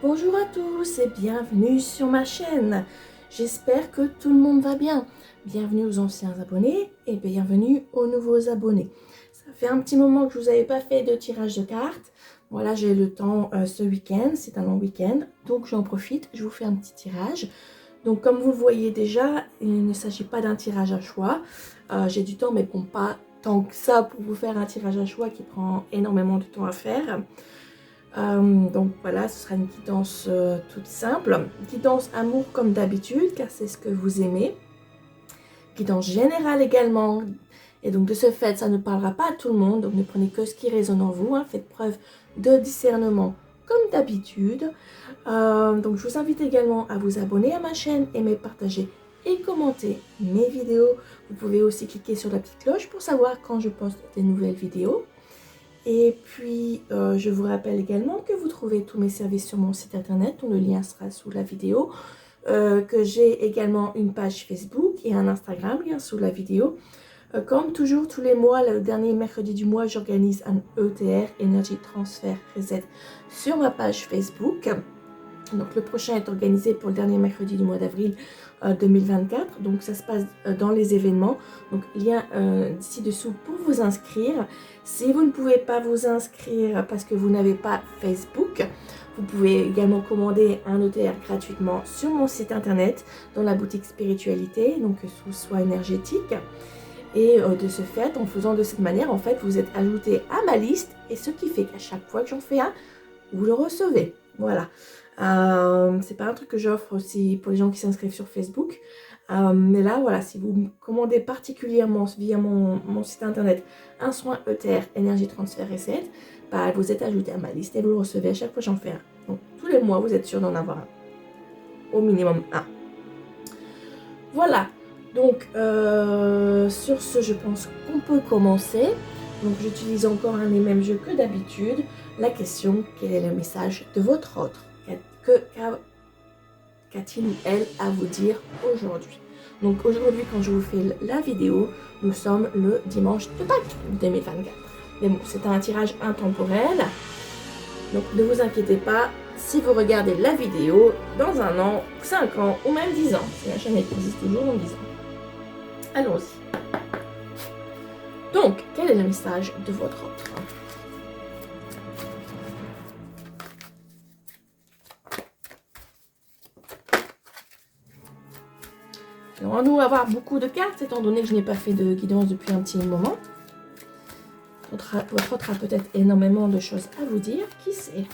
Bonjour à tous et bienvenue sur ma chaîne. J'espère que tout le monde va bien. Bienvenue aux anciens abonnés et bienvenue aux nouveaux abonnés. Ça fait un petit moment que je vous avais pas fait de tirage de cartes. Voilà, j'ai le temps ce week-end, c'est un long week-end, donc j'en profite, je vous fais un petit tirage. Donc comme vous le voyez déjà, il ne s'agit pas d'un tirage à choix. J'ai du temps mais bon, pas tant que ça pour vous faire un tirage à choix qui prend énormément de temps à faire. Donc voilà, ce sera une guidance toute simple. Guidance amour comme d'habitude, car c'est ce que vous aimez. Guidance générale également. Et donc de ce fait, ça ne parlera pas à tout le monde. Donc ne prenez que ce qui résonne en vous. Hein. Faites preuve de discernement comme d'habitude. Donc je vous invite également à vous abonner à ma chaîne, aimer, partager et commenter mes vidéos. Vous pouvez aussi cliquer sur la petite cloche pour savoir quand je poste des nouvelles vidéos. Et puis, je vous rappelle également que vous trouvez tous mes services sur mon site internet, dont le lien sera sous la vidéo, que j'ai également une page Facebook et un Instagram, lien sous la vidéo. Comme toujours, tous les mois, le dernier mercredi du mois, j'organise un ETR, Energy Transfer Reset, sur ma page Facebook. Donc le prochain est organisé pour le dernier mercredi du mois d'avril 2024. Donc ça se passe dans les événements. Donc lien ci-dessous pour vous inscrire. Si vous ne pouvez pas vous inscrire parce que vous n'avez pas Facebook, vous pouvez également commander un ETR gratuitement sur mon site internet dans la boutique spiritualité, donc sous Soi énergétique. Et de ce fait, en faisant de cette manière, en fait, vous êtes ajouté à ma liste et ce qui fait qu'à chaque fois que j'en fais un, vous le recevez. Voilà. C'est pas un truc que j'offre aussi pour les gens qui s'inscrivent sur Facebook. Mais là, voilà, si vous commandez particulièrement via mon site internet un soin ETR, énergie transfert reset, bah, vous êtes ajouté à ma liste et vous le recevez à chaque fois que j'en fais un. Donc tous les mois, vous êtes sûr d'en avoir un. Au minimum un. Voilà. Donc sur ce, je pense qu'on peut commencer. Donc j'utilise encore un des mêmes jeux que d'habitude. La question, quel est le message de votre autre? Qu'a-t-il ou elle à vous dire aujourd'hui? Donc aujourd'hui, quand je vous fais la vidéo, nous sommes le dimanche de Pâques 2024. Mais bon, c'est un tirage intemporel. Donc ne vous inquiétez pas, si vous regardez la vidéo dans un an, 5 ans ou même 10 ans, si la chaîne existe toujours dans 10 ans. Allons-y. Donc, quel est le message de votre autre? Alors, nous avoir beaucoup de cartes, étant donné que je n'ai pas fait de guidance depuis un petit moment. Votre autre a peut-être énormément de choses à vous dire, qui sait?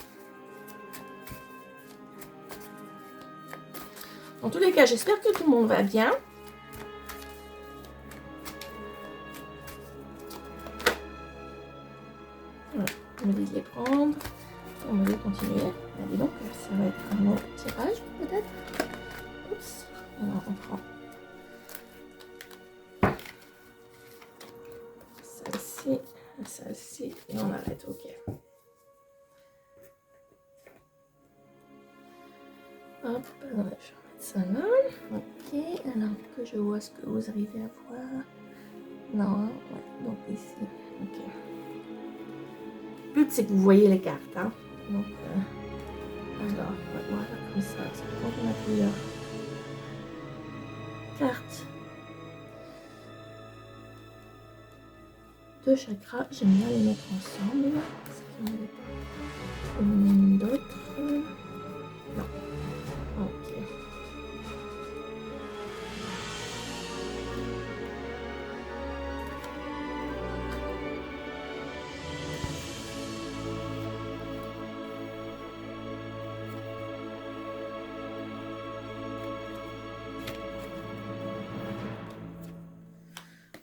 En tous les cas, j'espère que tout le monde va bien. Voilà, on me dit de les prendre. On me dit de continuer. Allez donc, ça va être un long tirage, peut-être. Oups. Alors, on prend celle-ci, celle-ci, et on arrête, ok. Hop, je vais mettre ça là. Ok, alors que je vois ce que vous arrivez à voir. Non, ouais, donc ici, ok. Le but c'est que vous voyez les cartes, hein. Donc, alors, voilà, comme ça, ça prend la couleur. Cartes de chakras, j'aime bien les mettre ensemble. Est-ce qu'il y en a d'autres? Non. Ok.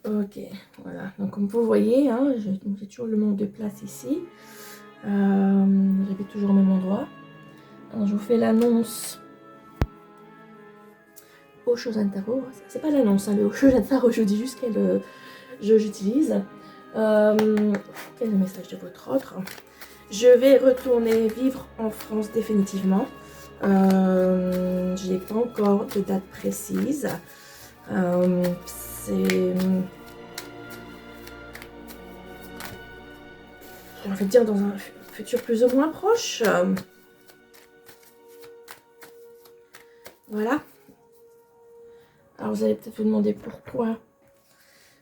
Ok, voilà. Donc comme vous voyez, hein, j'ai toujours le nombre de places ici. J'habite toujours au même endroit. Alors je vous fais l'annonce au Shojan Tarot. C'est pas l'annonce, hein, le Shojan Tarot, je vous dis juste quel jeu j'utilise. Quel est le message de votre autre? Je vais retourner vivre en France définitivement. Je n'ai pas encore de date précise. C'est... J'ai envie de dire dans un futur plus ou moins proche. Voilà. Alors vous allez peut-être vous demander pourquoi.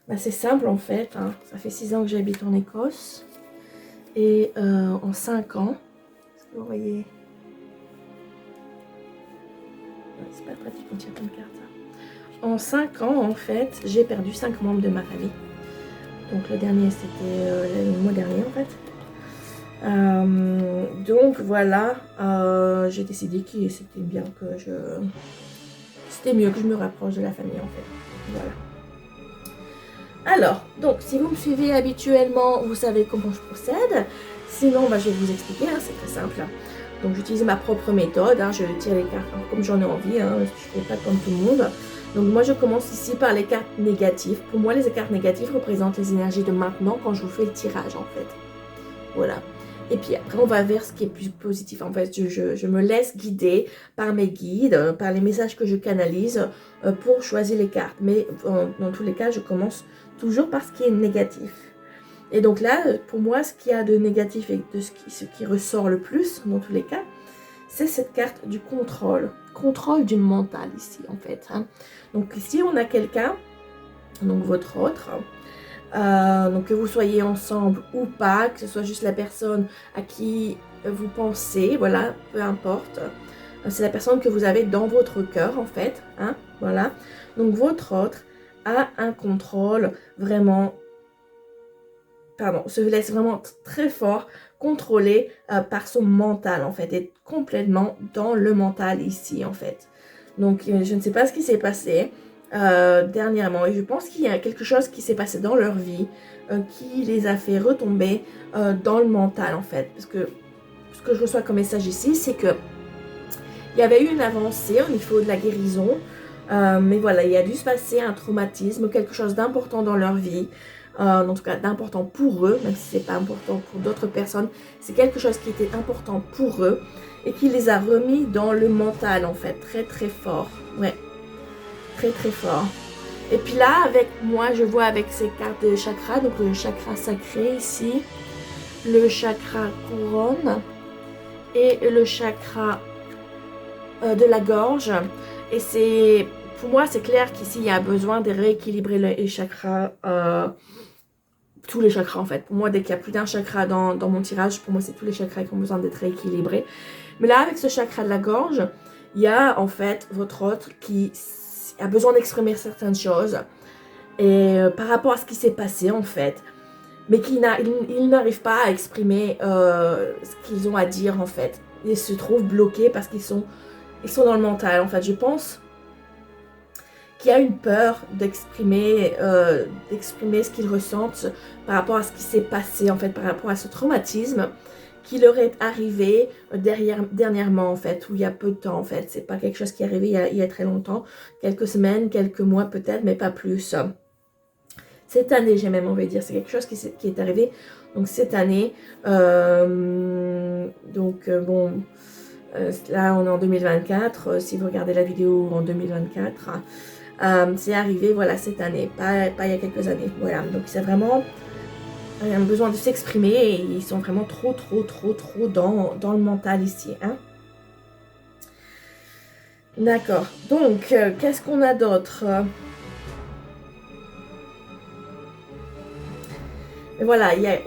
Bah, c'est simple en fait, hein. Ça fait 6 ans que j'habite en Écosse. Et en 5 ans, est-ce que vous voyez? C'est pas pratique quand il y a plein de cartes. En 5 ans, en fait, j'ai perdu 5 membres de ma famille. Donc le dernier, c'était le mois dernier en fait. Donc voilà, j'ai décidé que c'était bien que je... C'était mieux que je me rapproche de la famille en fait. Voilà. Alors, donc si vous me suivez habituellement, vous savez comment je procède. Sinon, bah, je vais vous expliquer, hein, c'est très simple. Donc j'utilise ma propre méthode, hein, je tire les cartes comme j'en ai envie, hein, je ne fais pas comme tout le monde. Donc moi je commence ici par les cartes négatives. Pour moi les cartes négatives représentent les énergies de maintenant quand je vous fais le tirage en fait. Voilà. Et puis après on va vers ce qui est plus positif. En fait je me laisse guider par mes guides, par les messages que je canalise pour choisir les cartes. Mais dans tous les cas je commence toujours par ce qui est négatif. Et donc là, pour moi, ce qu'il y a de négatif et de ce qui ressort le plus, dans tous les cas, c'est cette carte du contrôle. Contrôle du mental ici, en fait. Hein. Donc ici, on a quelqu'un, donc votre autre, donc que vous soyez ensemble ou pas, que ce soit juste la personne à qui vous pensez, voilà, peu importe. C'est la personne que vous avez dans votre cœur, en fait. Hein, voilà. Donc votre autre a un contrôle vraiment... se laisse vraiment très fort contrôler par son mental en fait, est complètement dans le mental ici en fait. Donc je ne sais pas ce qui s'est passé dernièrement et je pense qu'il y a quelque chose qui s'est passé dans leur vie qui les a fait retomber dans le mental en fait. Parce que ce que je reçois comme message ici, c'est que il y avait eu une avancée au niveau de la guérison, mais voilà, il y a dû se passer un traumatisme, quelque chose d'important dans leur vie. En tout cas d'important pour eux, même si c'est pas important pour d'autres personnes, c'est quelque chose qui était important pour eux et qui les a remis dans le mental en fait, très très fort, ouais, très très fort. Et puis là, avec moi, je vois avec ces cartes de chakra, donc le chakra sacré ici, le chakra couronne et le chakra de la gorge. Et c'est, pour moi, c'est clair qu'ici, il y a besoin de rééquilibrer les chakras, tous les chakras en fait. Pour moi, dès qu'il y a plus d'un chakra dans mon tirage, pour moi, c'est tous les chakras qui ont besoin d'être rééquilibrés. Mais là, avec ce chakra de la gorge, il y a en fait votre autre qui a besoin d'exprimer certaines choses. Et par rapport à ce qui s'est passé en fait. Mais qu'ils n'arrivent pas à exprimer ce qu'ils ont à dire en fait. Ils se trouvent bloqués parce qu'ils sont dans le mental en fait. Je pense qu'il y a une peur d'exprimer ce qu'ils ressentent par rapport à ce qui s'est passé en fait, par rapport à ce traumatisme qui leur est arrivé dernièrement en fait, ou il y a peu de temps en fait. C'est pas quelque chose qui est arrivé il y a très longtemps, quelques semaines, quelques mois peut-être, mais pas plus. Cette année, j'ai même envie de dire, c'est quelque chose qui est arrivé donc cette année. Bon, là on est en 2024, si vous regardez la vidéo en 2024, c'est arrivé voilà cette année, pas il y a quelques années. Voilà, donc c'est vraiment un besoin de s'exprimer et ils sont vraiment trop dans le mental ici. Hein. D'accord, donc qu'est-ce qu'on a d'autre? Voilà, il y a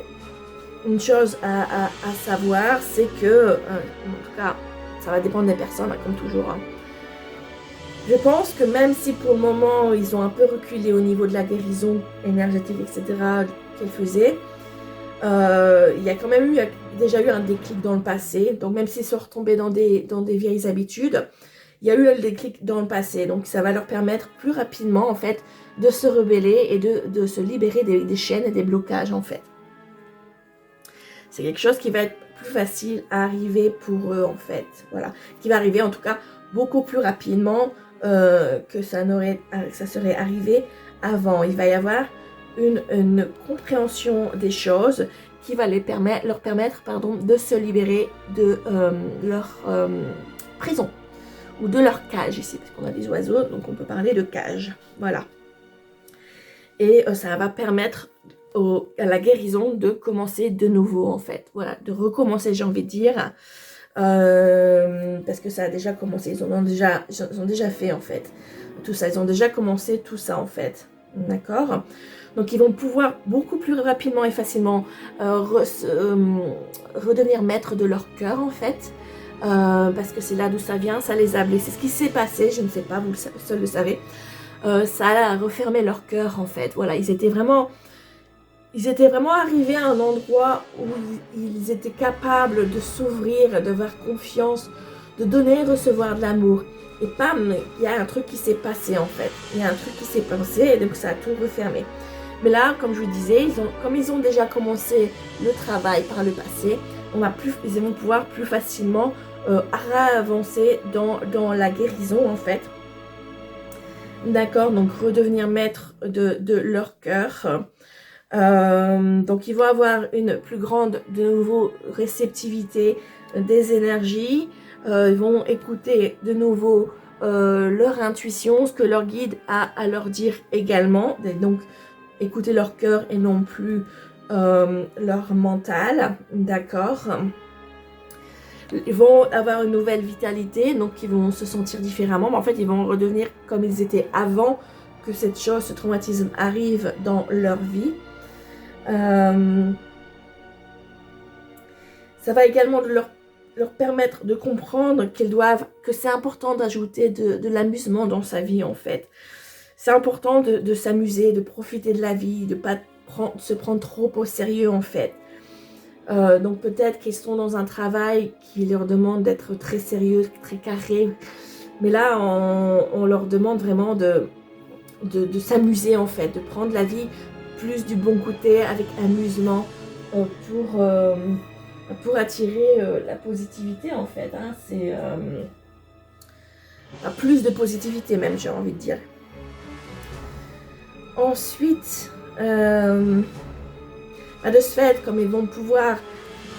une chose à savoir, c'est que, en tout cas, ça va dépendre des personnes, comme toujours. Hein. Je pense que même si pour le moment, ils ont un peu reculé au niveau de la guérison énergétique, etc., qu'elle faisait, il y a quand même déjà eu un déclic dans le passé. Donc même s'ils sont retombés dans des vieilles habitudes, il y a eu le déclic dans le passé. Donc ça va leur permettre plus rapidement, en fait, de se rebeller et de se libérer des chaînes et des blocages, en fait. C'est quelque chose qui va être plus facile à arriver pour eux, en fait. Voilà. Qui va arriver, en tout cas, beaucoup plus rapidement que ça serait arrivé avant. Il va y avoir une compréhension des choses qui va leur permettre de se libérer de leur prison ou de leur cage ici, parce qu'on a des oiseaux, donc on peut parler de cage. Voilà. Et ça va permettre à la guérison de commencer de nouveau en fait. Voilà, de recommencer, j'ai envie de dire. parce que ça a déjà commencé, ils ont déjà fait en fait tout ça, ils ont déjà commencé tout ça en fait, d'accord? Donc ils vont pouvoir beaucoup plus rapidement et facilement redevenir maîtres de leur cœur en fait, parce que c'est là d'où ça vient, ça les a blessés. Ce qui s'est passé, je ne sais pas, vous seul le savez, ça a refermé leur cœur en fait. Voilà, ils étaient vraiment arrivés à un endroit où ils étaient capables de s'ouvrir, d'avoir confiance, de donner et recevoir de l'amour. Et bam, il y a un truc qui s'est passé en fait. Il y a un truc qui s'est passé et donc ça a tout refermé. Mais là, comme je vous disais, comme ils ont déjà commencé le travail par le passé, ils vont pouvoir plus facilement avancer dans la guérison en fait. D'accord, donc redevenir maître de leur cœur. Donc ils vont avoir une plus grande de nouveau réceptivité des énergies. Ils vont écouter de nouveau leur intuition, ce que leur guide a à leur dire également. Et donc écouter leur cœur et non plus leur mental, d'accord. Ils vont avoir une nouvelle vitalité, donc ils vont se sentir différemment, mais en fait ils vont redevenir comme ils étaient avant que cette chose, ce traumatisme arrive dans leur vie. Ça va également leur permettre de comprendre que c'est important d'ajouter de l'amusement dans sa vie en fait. C'est important de s'amuser, de profiter de la vie, de ne pas se prendre trop au sérieux en fait. Donc peut-être qu'ils sont dans un travail qui leur demande d'être très sérieux, très carré. Mais là, on leur demande vraiment de s'amuser en fait, de prendre la vie plus du bon côté avec amusement pour attirer la positivité en fait. Hein. C'est plus de positivité même, j'ai envie de dire. Ensuite, de ce fait, comme ils vont pouvoir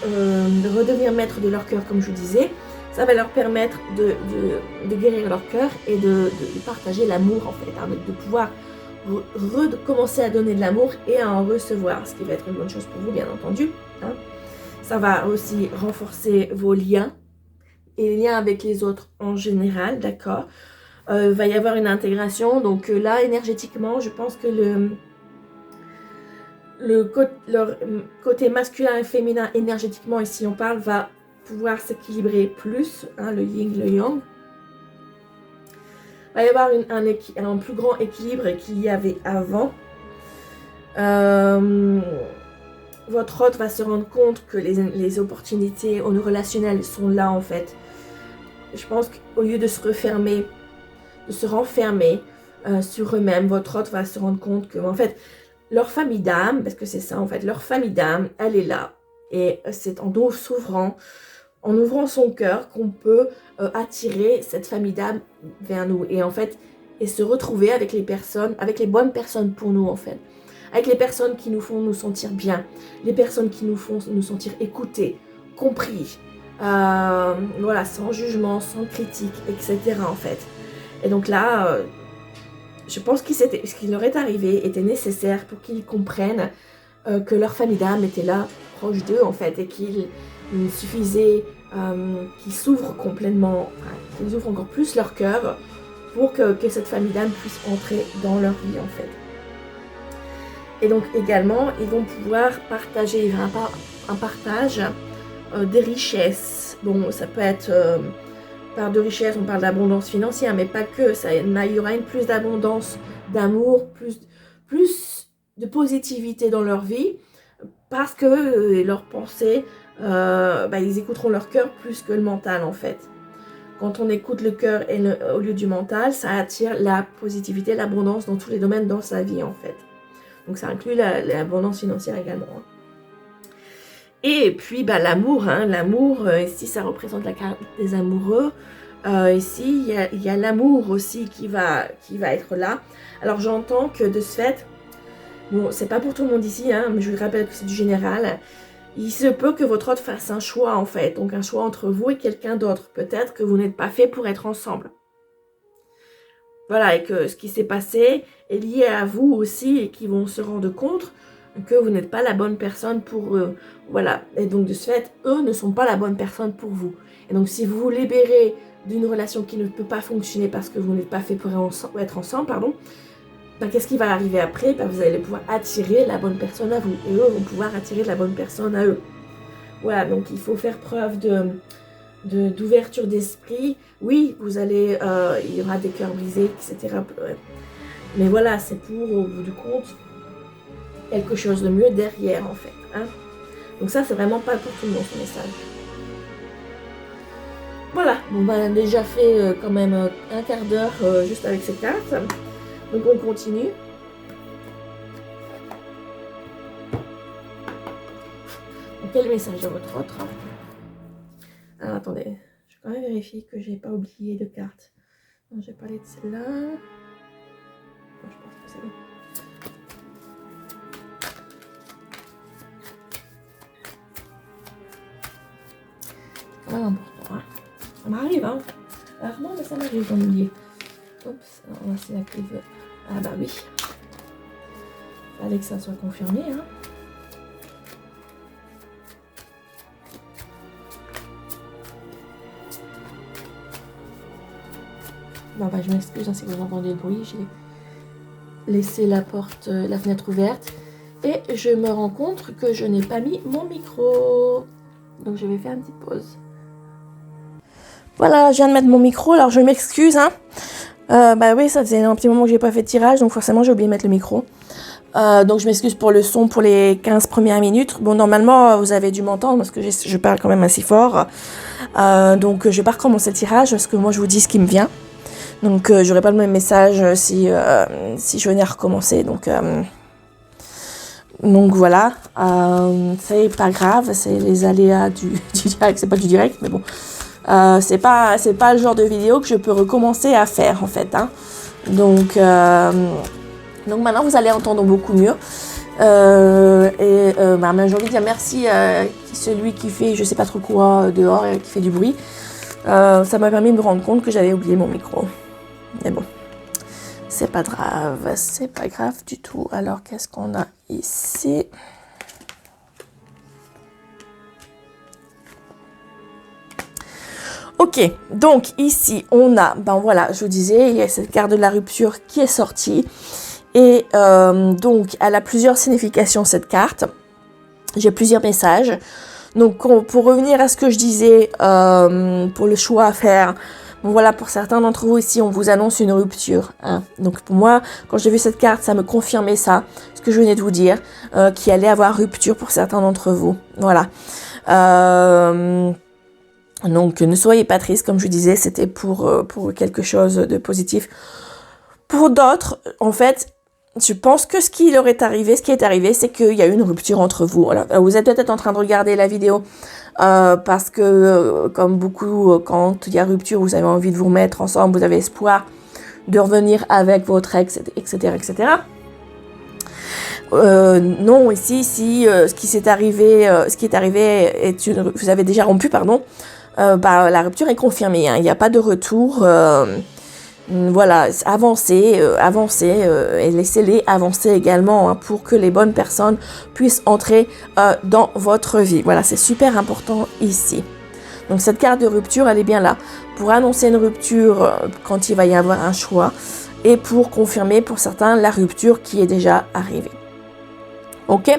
redevenir maîtres de leur cœur, comme je vous disais, ça va leur permettre de guérir leur cœur et de partager l'amour en fait, hein, de pouvoir recommencer à donner de l'amour et à en recevoir, ce qui va être une bonne chose pour vous bien entendu. Hein. Ça va aussi renforcer vos liens et les liens avec les autres en général, d'accord. Va y avoir une intégration, donc là énergétiquement, je pense que leur côté masculin et féminin énergétiquement, ici on parle, va pouvoir s'équilibrer plus, hein, le yin, le yang. Il va y avoir un plus grand équilibre qu'il y avait avant. Votre hôte va se rendre compte que les opportunités au relationnel sont là en fait. Je pense qu'au lieu de se refermer, de se renfermer sur eux-mêmes, votre hôte va se rendre compte que en fait, leur famille d'âme, parce que c'est ça en fait, leur famille d'âme, elle est là. Et c'est en s'ouvrant, en ouvrant son cœur qu'on peut attirer cette famille d'âme vers nous. Et en fait, et se retrouver avec les personnes, avec les bonnes personnes pour nous en fait. Avec les personnes qui nous font nous sentir bien. Les personnes qui nous font nous sentir écoutés, compris. Voilà, sans jugement, sans critique, etc. en fait. Et donc là, je pense que ce qui leur est arrivé était nécessaire pour qu'ils comprennent que leur famille d'âme était là, proche d'eux en fait, et qu'il suffisait qu'ils s'ouvrent complètement, enfin, qu'ils ouvrent encore plus leur cœur pour que cette famille d'âme puisse entrer dans leur vie en fait. Et donc également, ils vont pouvoir partager, il y aura un partage des richesses. Bon, ça peut être par de richesse, on parle d'abondance financière, mais pas que. Il y aura une plus d'abondance, d'amour, plus de positivité dans leur vie, parce que leurs pensées, ils écouteront leur cœur plus que le mental en fait. Quand on écoute le cœur au lieu du mental, ça attire la positivité, l'abondance dans tous les domaines dans sa vie en fait. Donc ça inclut l'abondance financière également. Hein. Et puis l'amour, hein, l'amour, ici ça représente la carte des amoureux. Ici il y a l'amour aussi qui va être là. Alors j'entends que de ce fait, bon c'est pas pour tout le monde ici, hein, mais je vous rappelle que c'est du général. Il se peut que votre hôte fasse un choix en fait, donc un choix entre vous et quelqu'un d'autre. Peut-être que vous n'êtes pas fait pour être ensemble. Voilà, et que ce qui s'est passé est lié à vous aussi et qu'ils vont se rendre compte que vous n'êtes pas la bonne personne pour eux. Voilà. Et donc, de ce fait, eux ne sont pas la bonne personne pour vous. Et donc, si vous vous libérez d'une relation qui ne peut pas fonctionner parce que vous n'êtes pas fait pour être ensemble, pardon, ben, qu'est-ce qui va arriver après? Ben, vous allez pouvoir attirer la bonne personne à vous. Et eux vont pouvoir attirer la bonne personne à eux. Voilà, donc il faut faire preuve d'ouverture d'esprit. Oui, vous allez, il y aura des cœurs brisés, etc. Mais voilà, c'est pour, au bout du compte, quelque chose de mieux derrière, en fait. Hein. Donc ça, c'est vraiment pas pour tout le monde, ce message. Voilà, bon, ben, on a déjà fait quand même un quart d'heure juste avec ces cartes. Donc on continue. Donc, quel message de votre autre? Alors attendez, je vais quand même vérifier que j'ai pas oublié de carte. Non, j'ai parlé de celle-là. Je pense que c'est bon. C'est quand même important, hein. Ça m'arrive, hein. Rarement, mais ça m'arrive d'en oublier. Oups, alors là c'est la clé de... Ah bah oui. Fallait que ça soit confirmé, hein. Bon bah je m'excuse hein, si vous entendez le bruit, j'ai laissé la porte, la fenêtre ouverte et je me rends compte que je n'ai pas mis mon micro. Donc je vais faire une petite pause. Voilà, je viens de mettre mon micro, alors je m'excuse. Hein. Bah oui, ça faisait un petit moment que j'ai pas fait de tirage, donc forcément j'ai oublié de mettre le micro. Donc je m'excuse pour le son pour les 15 premières minutes. Bon, normalement, vous avez dû m'entendre parce que je parle quand même assez fort. Donc je vais pas recommencer le tirage parce que moi je vous dis ce qui me vient. Donc j'aurais pas le même message si je venais à recommencer. Donc voilà, c'est pas grave, c'est les aléas du direct, c'est pas du direct, mais bon. C'est pas le genre de vidéo que je peux recommencer à faire en fait. Hein. Donc maintenant vous allez entendre beaucoup mieux. J'ai envie de dire merci à celui qui fait je sais pas trop quoi dehors et qui fait du bruit. Ça m'a permis de me rendre compte que j'avais oublié mon micro. Mais bon, c'est pas grave du tout. Alors qu'est-ce qu'on a ici? Ok, donc ici on a, ben voilà, je vous disais, il y a cette carte de la rupture qui est sortie. Et donc elle a plusieurs significations cette carte. J'ai plusieurs messages. Donc pour revenir à ce que je disais, pour le choix à faire, bon voilà, pour certains d'entre vous ici, on vous annonce une rupture. Hein. Donc pour moi, quand j'ai vu cette carte, ça me confirmait ça, ce que je venais de vous dire, qu'il allait avoir rupture pour certains d'entre vous. Voilà. Donc ne soyez pas tristes, comme je disais, c'était pour quelque chose de positif. Pour d'autres, en fait, je pense que ce qui est arrivé, c'est qu'il y a eu une rupture entre vous. Voilà. Vous êtes peut-être en train de regarder la vidéo parce que, comme beaucoup, quand il y a rupture, vous avez envie de vous remettre ensemble, vous avez espoir de revenir avec votre ex, etc., etc. Non, ici, si ce qui est arrivé vous avez déjà rompu, pardon. La rupture est confirmée, hein. Il n'y a pas de retour. Voilà, avancez et laissez-les avancer également hein, pour que les bonnes personnes puissent entrer dans votre vie. Voilà, c'est super important ici. Donc cette carte de rupture, elle est bien là pour annoncer une rupture quand il va y avoir un choix et pour confirmer pour certains la rupture qui est déjà arrivée. Ok,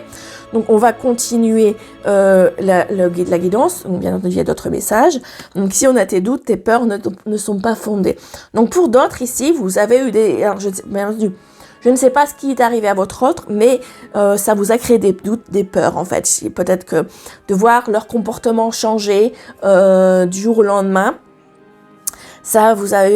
donc on va continuer la guidance. Donc bien entendu, il y a d'autres messages. Donc si on a tes doutes, tes peurs ne sont pas fondées. Donc pour d'autres ici, vous avez eu des... Alors je ne sais pas ce qui est arrivé à votre autre, mais ça vous a créé des doutes, des peurs en fait. Peut-être que de voir leur comportement changer du jour au lendemain, ça vous a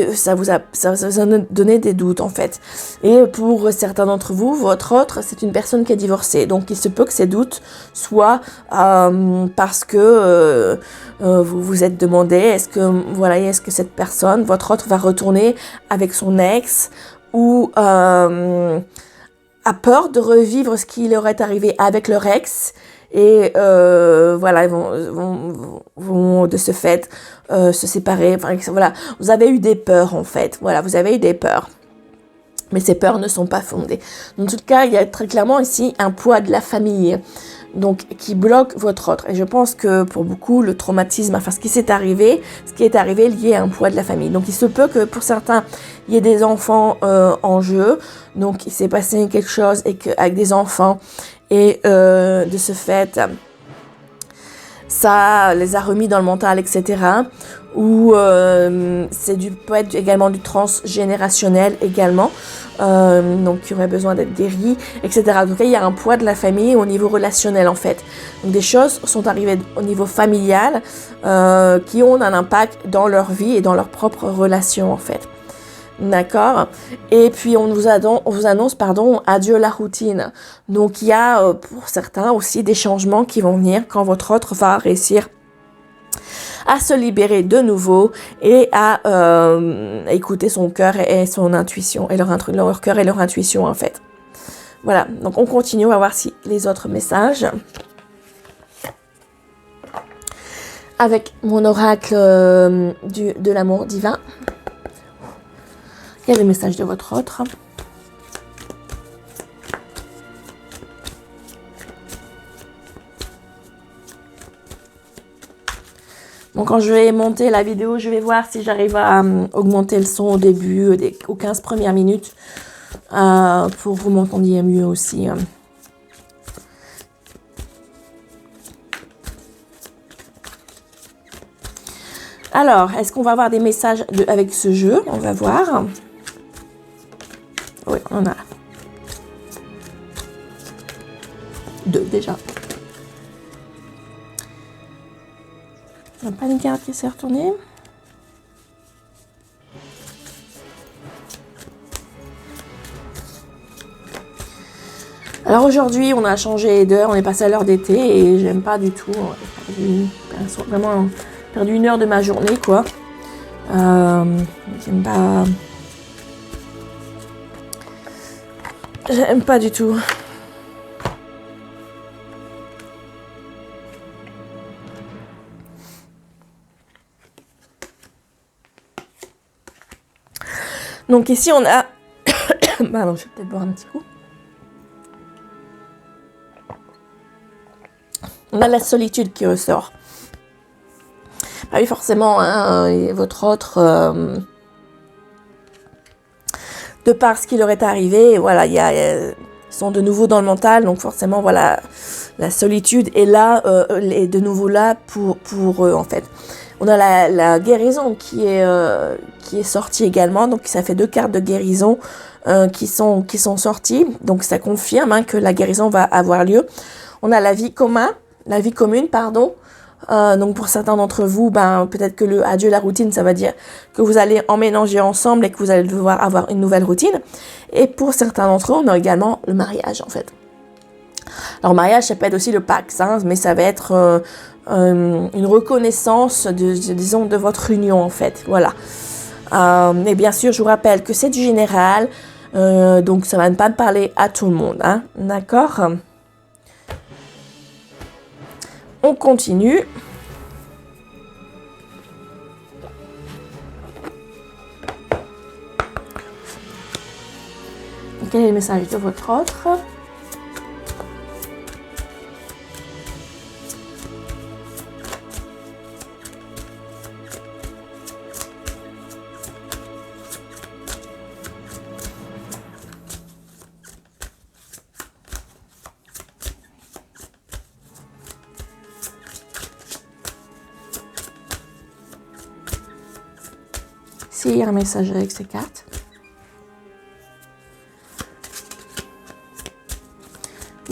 donné des doutes en fait. Et pour certains d'entre vous, votre autre, c'est une personne qui est divorcée. Donc il se peut que ces doutes soient parce que vous vous êtes demandé est-ce que cette personne, votre autre, va retourner avec son ex ou a peur de revivre ce qui leur est arrivé avec leur ex. Et voilà, ils vont de ce fait se séparer. Enfin, voilà, vous avez eu des peurs en fait. Voilà, vous avez eu des peurs. Mais ces peurs ne sont pas fondées. En tout cas, il y a très clairement ici un poids de la famille, donc qui bloque votre autre. Et je pense que pour beaucoup, le traumatisme, enfin ce qui est arrivé est lié à un poids de la famille. Donc il se peut que pour certains, il y ait des enfants en jeu. Donc il s'est passé quelque chose avec des enfants. Et de ce fait, ça les a remis dans le mental, etc. Ou peut être également du transgénérationnel également, donc qui aurait besoin d'être guéri, etc. Donc là, il y a un poids de la famille au niveau relationnel en fait. Donc des choses sont arrivées au niveau familial qui ont un impact dans leur vie et dans leurs propres relations en fait. D'accord. Et puis on vous annonce adieu la routine. Donc il y a pour certains aussi des changements qui vont venir quand votre autre va réussir à se libérer de nouveau et à écouter son cœur et son intuition et leur cœur et leur intuition en fait. Voilà. Donc on continue, on va voir si les autres messages. Avec mon oracle de l'amour divin. Il y a le message de votre autre. Bon, quand je vais monter la vidéo, je vais voir si j'arrive à augmenter le son au début, aux 15 premières minutes, pour que vous m'entendiez mieux aussi. Alors, est-ce qu'on va avoir des messages avec ce jeu? On va voir. Oui, on a 2 déjà. On n'a pas une carte qui s'est retournée. Alors aujourd'hui, on a changé d'heure, on est passé à l'heure d'été et j'aime pas du tout. J'ai vraiment perdu 1 heure de ma journée, quoi. J'aime pas du tout. Donc ici on a... Pardon, je vais peut-être boire un petit coup. On a la solitude qui ressort. Ah oui, forcément, hein, votre autre... de par ce qui leur est arrivé, voilà, ils sont de nouveau dans le mental, donc forcément, voilà, la solitude est là, est de nouveau là pour eux, en fait. On a la guérison qui est sortie également, donc ça fait 2 cartes de guérison qui sont sorties, donc ça confirme que la guérison va avoir lieu. On a la vie commune, donc pour certains d'entre vous, peut-être que le adieu la routine, ça va dire que vous allez emménager ensemble et que vous allez devoir avoir une nouvelle routine. Et pour certains d'entre eux, on a également le mariage en fait. Alors mariage, ça peut être aussi le Pax, mais ça va être une reconnaissance de votre union en fait. Voilà. Et bien sûr, je vous rappelle que c'est du général, donc ça va ne pas parler à tout le monde, d'accord ? On continue. Quel est le message de votre autre? S'il y a un message avec ces cartes.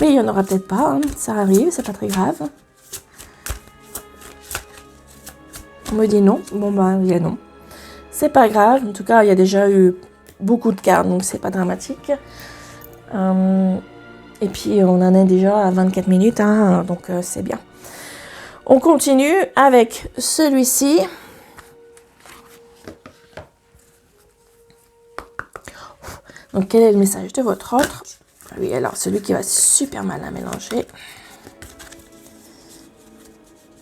Mais il n'y en aura peut-être pas, ça arrive, c'est pas très grave. On me dit non, il y a non. C'est pas grave, en tout cas il y a déjà eu beaucoup de cartes, donc c'est pas dramatique. Et puis on en est déjà à 24 minutes, donc c'est bien. On continue avec celui-ci. Donc quel est le message de votre autre? Oui, alors celui qui va super mal à mélanger.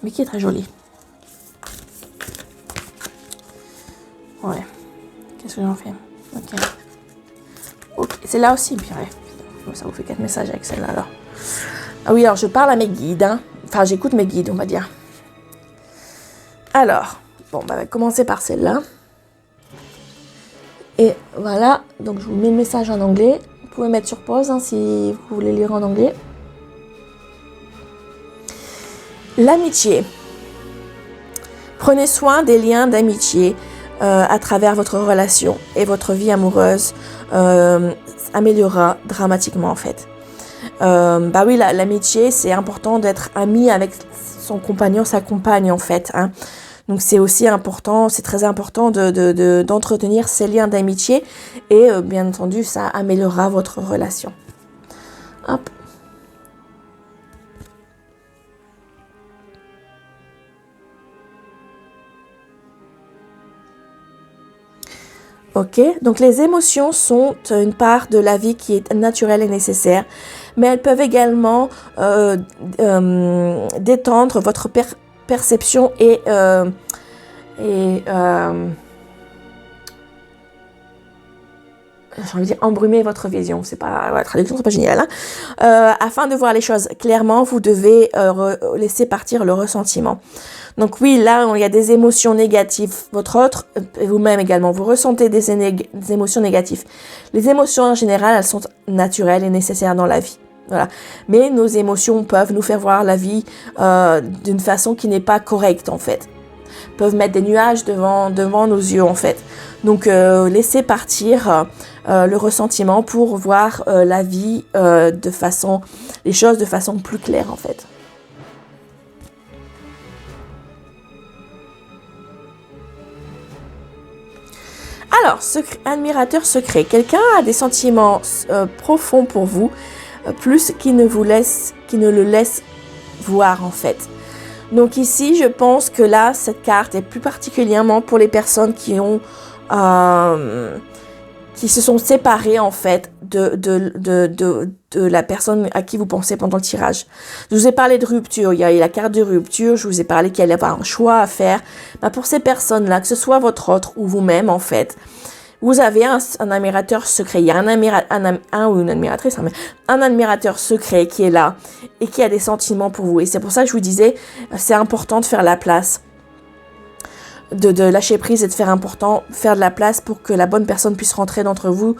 Mais qui est très joli. Ouais. Qu'est-ce que j'en fais? Ok. Ok, c'est là aussi, purée. Ça vous fait 4 messages avec celle-là, alors. Ah oui, alors je parle à mes guides, hein. Enfin, j'écoute mes guides, on va dire. Alors, bon, bah, on va commencer par celle-là. Et voilà, donc je vous mets le message en anglais. Vous pouvez mettre sur pause hein, si vous voulez lire en anglais. L'amitié. Prenez soin des liens d'amitié à travers votre relation et votre vie amoureuse améliorera dramatiquement en fait. Bah oui, l'amitié, c'est important d'être ami avec son compagnon, sa compagne en fait. Hein. Donc c'est aussi important, c'est très important d'entretenir ces liens d'amitié et bien entendu, ça améliorera votre relation. Hop. Ok, donc les émotions sont une part de la vie qui est naturelle et nécessaire, mais elles peuvent également détendre votre perception et j'ai envie de dire embrumer votre vision. C'est pas la traduction, c'est pas génial. Hein. Afin de voir les choses clairement, vous devez laisser partir le ressentiment. Donc oui, là, il y a des émotions négatives. Votre autre, et vous-même également, vous ressentez des émotions négatives. Les émotions, en général, elles sont naturelles et nécessaires dans la vie. Voilà. Mais nos émotions peuvent nous faire voir la vie d'une façon qui n'est pas correcte, en fait. Peuvent mettre des nuages devant nos yeux, en fait. Donc, laissez partir le ressentiment pour voir la vie les choses de façon plus claire, en fait. Alors, admirateur secret. Quelqu'un a des sentiments profonds pour vous, plus qu'il ne le laisse voir en fait. Donc ici, je pense que là, cette carte est plus particulièrement pour les personnes qui se sont séparées en fait de la personne à qui vous pensez pendant le tirage. Je vous ai parlé de rupture, il y a la carte de rupture, je vous ai parlé qu'il allait y avoir un choix à faire. Bah, pour ces personnes-là, que ce soit votre autre ou vous-même en fait, vous avez un admirateur secret. Il y a un admirateur secret qui est là et qui a des sentiments pour vous. Et c'est pour ça que je vous disais, c'est important de faire la place. De lâcher prise et de faire de la place pour que la bonne personne puisse rentrer dans votre vie,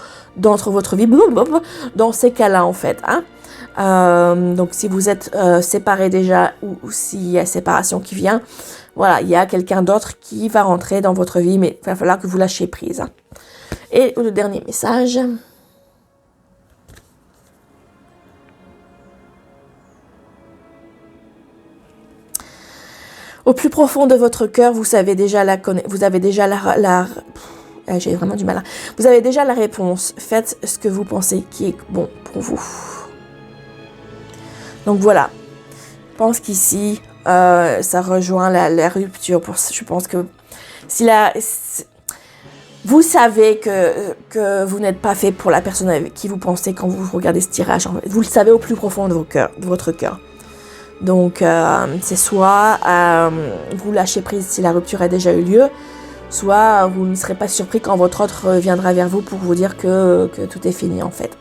dans ces cas-là en fait. Hein. Donc si vous êtes séparés déjà ou s'il y a séparation qui vient, voilà, il y a quelqu'un d'autre qui va rentrer dans votre vie, mais il va falloir que vous lâchiez prise. Hein. Et le dernier message. Au plus profond de votre cœur, vous avez déjà j'ai vraiment du mal. Hein. Vous avez déjà la réponse. Faites ce que vous pensez qui est bon pour vous. Donc voilà. Je pense qu'ici, ça rejoint la rupture. Je pense que vous savez que vous n'êtes pas fait pour la personne avec qui vous pensez quand vous regardez ce tirage. En fait. Vous le savez au plus profond de votre cœur. Donc, c'est soit vous lâchez prise si la rupture a déjà eu lieu, soit vous ne serez pas surpris quand votre autre viendra vers vous pour vous dire que tout est fini en fait.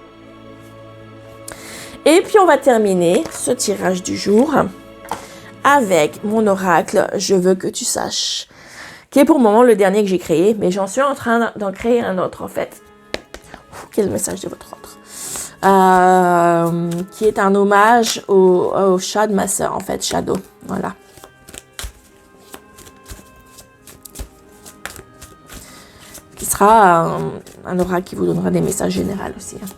Et puis, on va terminer ce tirage du jour avec mon oracle « Je veux que tu saches », qui est pour le moment le dernier que j'ai créé, mais j'en suis en train d'en créer un autre en fait. Quel message de votre autre qui est un hommage au chat de ma sœur, en fait, Shadow. Voilà. Qui sera un oracle qui vous donnera des messages généraux aussi. Hein.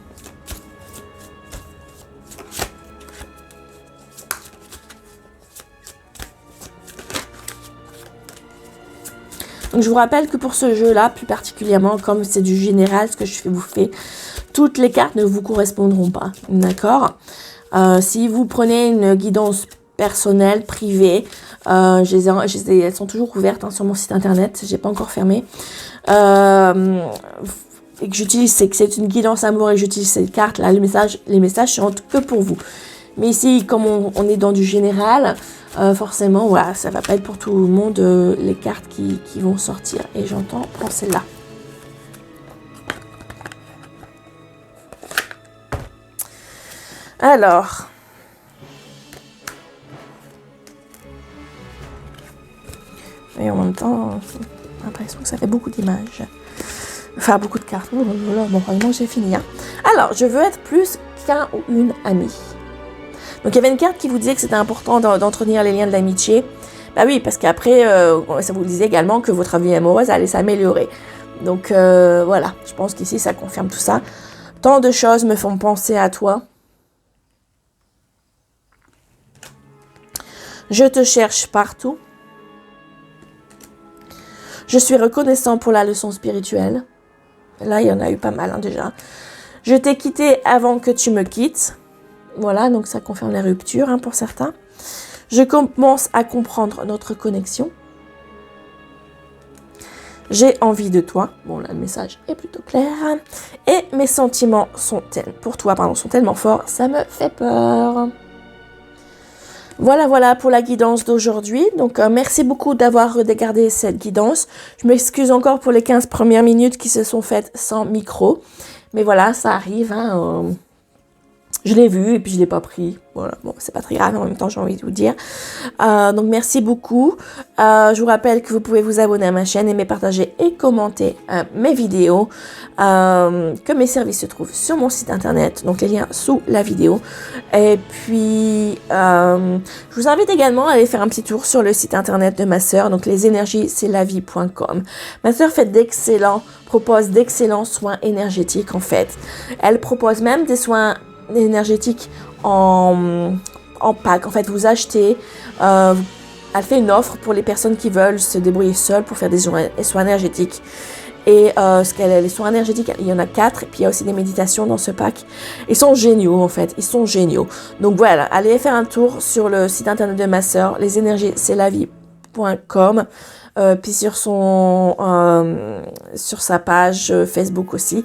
Donc, je vous rappelle que pour ce jeu-là, plus particulièrement, comme c'est du général, ce que je vous fais, toutes les cartes ne vous correspondront pas, d'accord. Si vous prenez une guidance personnelle, privée, elles sont toujours ouvertes hein, sur mon site internet, j'ai pas encore fermé. Et que c'est une guidance amour et que j'utilise cette carte là, les messages sont que pour vous. Mais ici, comme on est dans du général, forcément, voilà, ça va pas être pour tout le monde les cartes qui vont sortir. Et j'entends prendre celle-là. Alors, et en même temps, j'ai l'impression que ça fait beaucoup d'images. Enfin, beaucoup de cartes. Oh là là, bon, vraiment, j'ai fini. Hein. Alors, je veux être plus qu'un ou une amie. Donc, il y avait une carte qui vous disait que c'était important d'entretenir les liens de l'amitié. Bah oui, parce qu'après, ça vous disait également que votre vie amoureuse allait s'améliorer. Donc, voilà, je pense qu'ici, ça confirme tout ça. Tant de choses me font penser à toi. Je te cherche partout. Je suis reconnaissant pour la leçon spirituelle. Là, il y en a eu pas mal hein, déjà. Je t'ai quitté avant que tu me quittes. Voilà, donc ça confirme les ruptures hein, pour certains. Je commence à comprendre notre connexion. J'ai envie de toi. Bon, là, le message est plutôt clair. Et mes sentiments pour toi, sont tellement forts, ça me fait peur. Voilà pour la guidance d'aujourd'hui. Donc, merci beaucoup d'avoir regardé cette guidance. Je m'excuse encore pour les 15 premières minutes qui se sont faites sans micro. Mais voilà, ça arrive. Hein, je l'ai vu et puis je ne l'ai pas pris. Voilà, bon, c'est pas très grave, en même temps, j'ai envie de vous dire. Donc, merci beaucoup. Je vous rappelle que vous pouvez vous abonner à ma chaîne, aimer, partager et commenter mes vidéos. Que mes services se trouvent sur mon site internet, donc les liens sous la vidéo. Et puis, je vous invite également à aller faire un petit tour sur le site internet de ma sœur, donc lesenergiescestlavie.com. Ma sœur propose d'excellents soins énergétiques en fait. Elle propose même des soins énergétiques en pack. En fait, vous achetez, elle fait une offre pour les personnes qui veulent se débrouiller seules pour faire des soins énergétiques. Et les soins énergétiques, il y en a 4, et puis il y a aussi des méditations dans ce pack. Ils sont géniaux en fait, ils sont géniaux. Donc voilà, allez faire un tour sur le site internet de ma sœur, lesenergiescestlavie.com, puis sur sa page Facebook aussi,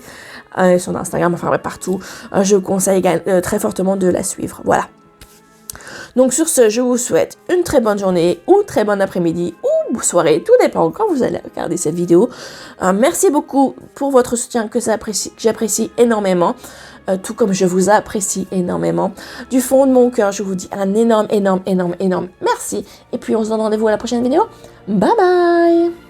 sur Instagram, enfin partout. Je vous conseille très fortement de la suivre. Voilà. Donc sur ce, je vous souhaite une très bonne journée ou très bon après-midi ou soirée, tout dépend quand vous allez regarder cette vidéo. Merci beaucoup pour votre soutien que j'apprécie énormément, tout comme je vous apprécie énormément. Du fond de mon cœur, je vous dis un énorme merci. Et puis on se donne rendez-vous à la prochaine vidéo. Bye bye!